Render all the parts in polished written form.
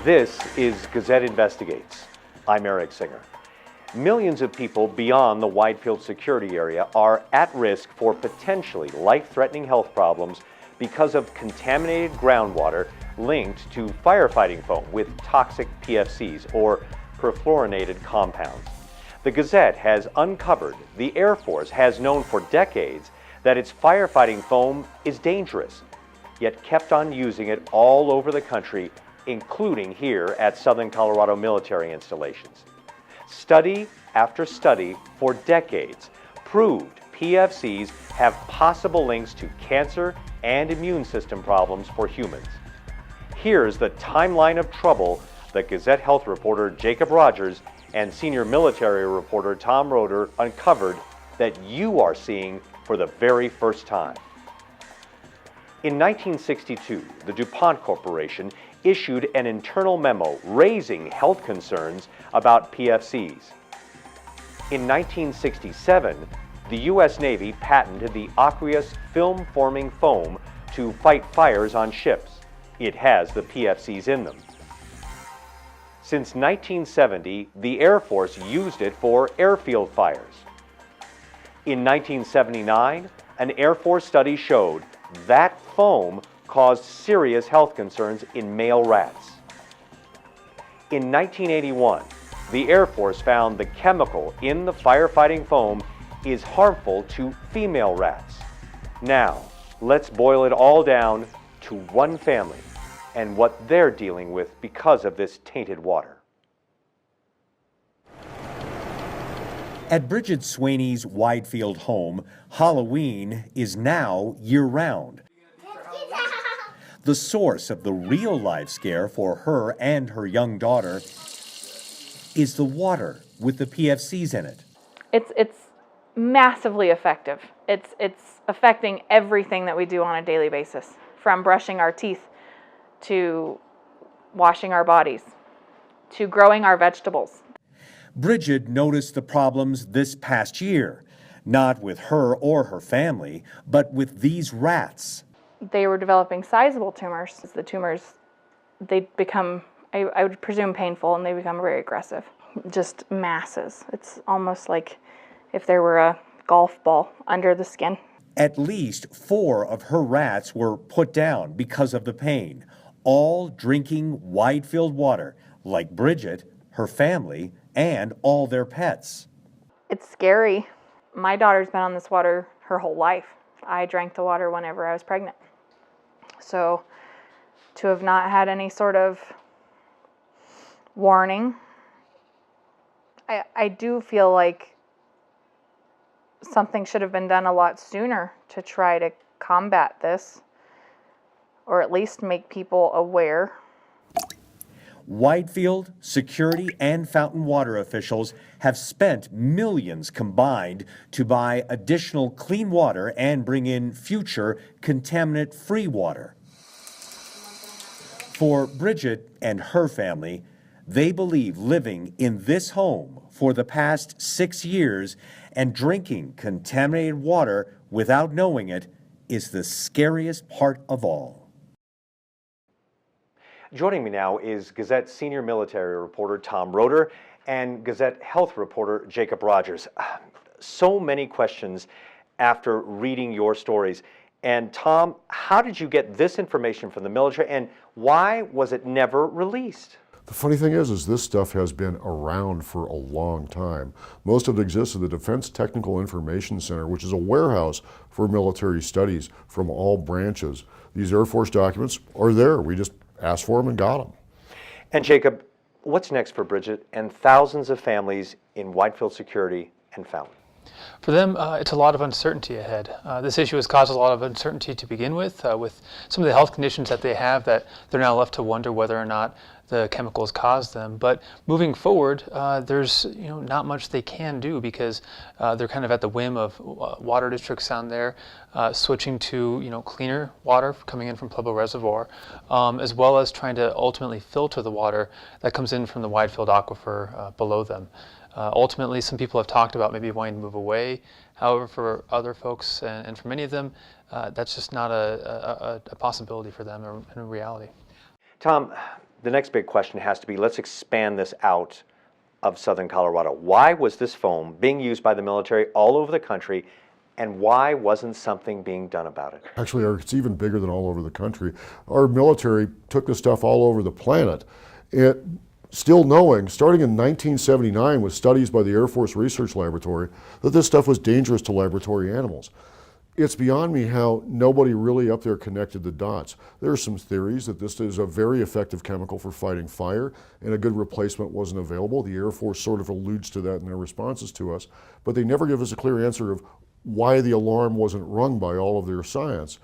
This is Gazette Investigates. I'm Eric Singer. Millions of people beyond the Widefield security area are at risk for potentially life-threatening health problems because of contaminated groundwater linked to firefighting foam with toxic PFCs or perfluorinated compounds. The Gazette has uncovered the Air Force has known for decades that its firefighting foam is dangerous, yet kept on using it all over the country, including here at Southern Colorado military installations. Study after study for decades proved PFCs have possible links to cancer and immune system problems for humans. Here's the timeline of trouble that Gazette health reporter Jakob Rodgers and senior military reporter Tom Roeder uncovered that you are seeing for the very first time. In 1962, the DuPont Corporation issued an internal memo raising health concerns about PFCs. In 1967, the U.S. Navy patented the aqueous film-forming foam to fight fires on ships. It has the PFCs in them. Since 1970, the Air Force used it for airfield fires. In 1979, an Air Force study showed that foam caused serious health concerns in male rats. In 1981, the Air Force found the chemical in the firefighting foam is harmful to female rats. Now, let's boil it all down to one family and what they're dealing with because of this tainted water. At Bridget Swaney's Widefield home, Halloween is now year-round. The source of the real-life scare for her and her young daughter is the water with the PFCs in it. It's massively effective. It's affecting everything that we do on a daily basis, from brushing our teeth to washing our bodies to growing our vegetables. Bridget noticed the problems this past year, not with her or her family, but with these rats. They were developing sizable tumors. The tumors, they become, I would presume, painful, and they become very aggressive. Just masses. It's almost like if there were a golf ball under the skin. At least 4 of her rats were put down because of the pain, all drinking Widefield water, like Bridget, her family, and all their pets. It's scary. My daughter's been on this water her whole life. I drank the water whenever I was pregnant. So to have not had any sort of warning, I do feel like something should have been done a lot sooner to try to combat this, or at least make people aware. Widefield, security, and fountain water officials have spent millions combined to buy additional clean water and bring in future contaminant-free water. For Bridget and her family, they believe living in this home for the past 6 years and drinking contaminated water without knowing it is the scariest part of all. Joining me now is Gazette senior military reporter Tom Roeder and Gazette health reporter Jakob Rodgers. So many questions after reading your stories. And Tom, how did you get this information from the military, and why was it never released? The funny thing is this stuff has been around for a long time. Most of it exists at the Defense Technical Information Center, which is a warehouse for military studies from all branches. These Air Force documents are there. We just asked for them and got them. And Jakob, what's next for Bridget and thousands of families in Widefield Security and Fountain? For them, it's a lot of uncertainty ahead. This issue has caused a lot of uncertainty to begin with some of the health conditions that they have, that they're now left to wonder whether or not the chemicals caused them. But moving forward, there's not much they can do, because they're kind of at the whim of water districts down there switching to cleaner water coming in from Pueblo Reservoir, as well as trying to ultimately filter the water that comes in from the Widefield aquifer below them. Ultimately, some people have talked about maybe wanting to move away. However, for other folks, and for many of them, that's just not a possibility for them in reality. Tom, the next big question has to be, let's expand this out of southern Colorado. Why was this foam being used by the military all over the country, and why wasn't something being done about it? Actually, Eric, it's even bigger than all over the country. Our military took this stuff all over the planet. It, still knowing, starting in 1979 with studies by the Air Force Research Laboratory, that this stuff was dangerous to laboratory animals. It's beyond me how nobody really up there connected the dots. There are some theories that this is a very effective chemical for fighting fire, and a good replacement wasn't available. The Air Force sort of alludes to that in their responses to us, but they never give us a clear answer of why the alarm wasn't rung by all of their science.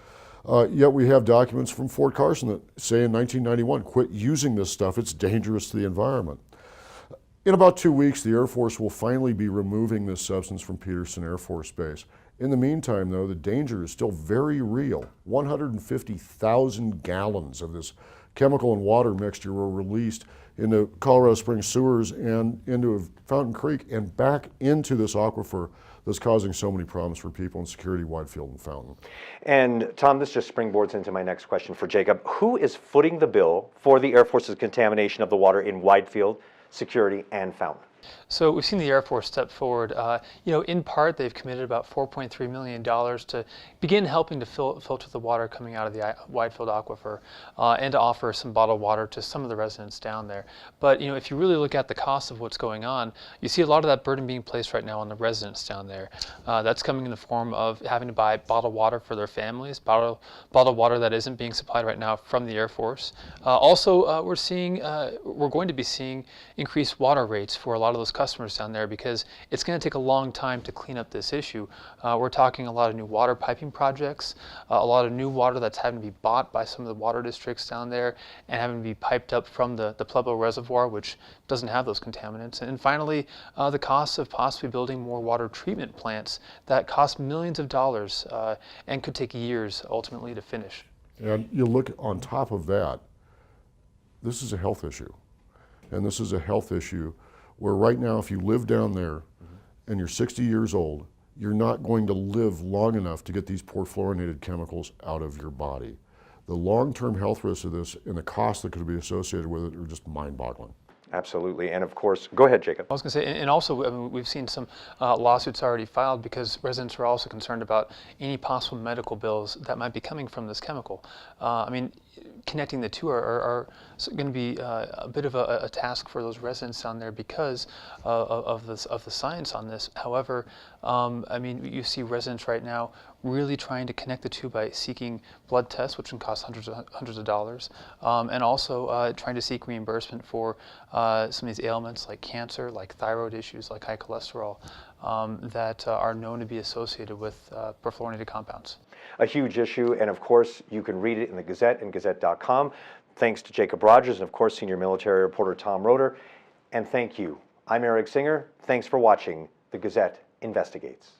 Yet we have documents from Fort Carson that say in 1991, quit using this stuff, it's dangerous to the environment. In about 2 weeks, the Air Force will finally be removing this substance from Peterson Air Force Base. In the meantime, though, the danger is still very real. 150,000 gallons of this chemical and water mixture were released into Colorado Springs sewers and into Fountain Creek and back into this aquifer that's causing so many problems for people in Security, Widefield, and Fountain. And Tom, this just springboards into my next question for Jacob. Who is footing the bill for the Air Force's contamination of the water in Widefield, Security, and Fountain? So we've seen the Air Force step forward. In part, they've committed about $4.3 million to begin helping to filter the water coming out of the Widefield aquifer and to offer some bottled water to some of the residents down there. But if you really look at the cost of what's going on, you see a lot of that burden being placed right now on the residents down there. That's coming in the form of having to buy bottled water for their families, bottled water that isn't being supplied right now from the Air Force. We're going to be seeing increased water rates for a lot of those customers down there because it's going to take a long time to clean up this issue. We're talking a lot of new water piping projects, a lot of new water that's having to be bought by some of the water districts down there and having to be piped up from the Pueblo Reservoir, which doesn't have those contaminants. And finally, the cost of possibly building more water treatment plants that cost millions of dollars and could take years ultimately to finish. And you look on top of that, this is a health issue. And this is a health issue where right now, if you live down there and you're 60 years old, you're not going to live long enough to get these poor fluorinated chemicals out of your body. The long-term health risks of this and the cost that could be associated with it are just mind-boggling. Absolutely. And of course, go ahead, Jacob. I was going to say, and also we've seen some lawsuits already filed because residents are also concerned about any possible medical bills that might be coming from this chemical. Connecting the two are going to be a bit of a task for those residents down there because of the science on this. However, you see residents right now really trying to connect the two by seeking blood tests, which can cost hundreds of dollars, and also trying to seek reimbursement for some of these ailments like cancer, like thyroid issues, like high cholesterol, that are known to be associated with perfluorinated compounds. A huge issue, and of course, you can read it in the Gazette and Gazette.com. Thanks to Jakob Rodgers and of course, senior military reporter Tom Roeder. And thank you. I'm Eric Singer. Thanks for watching The Gazette Investigates.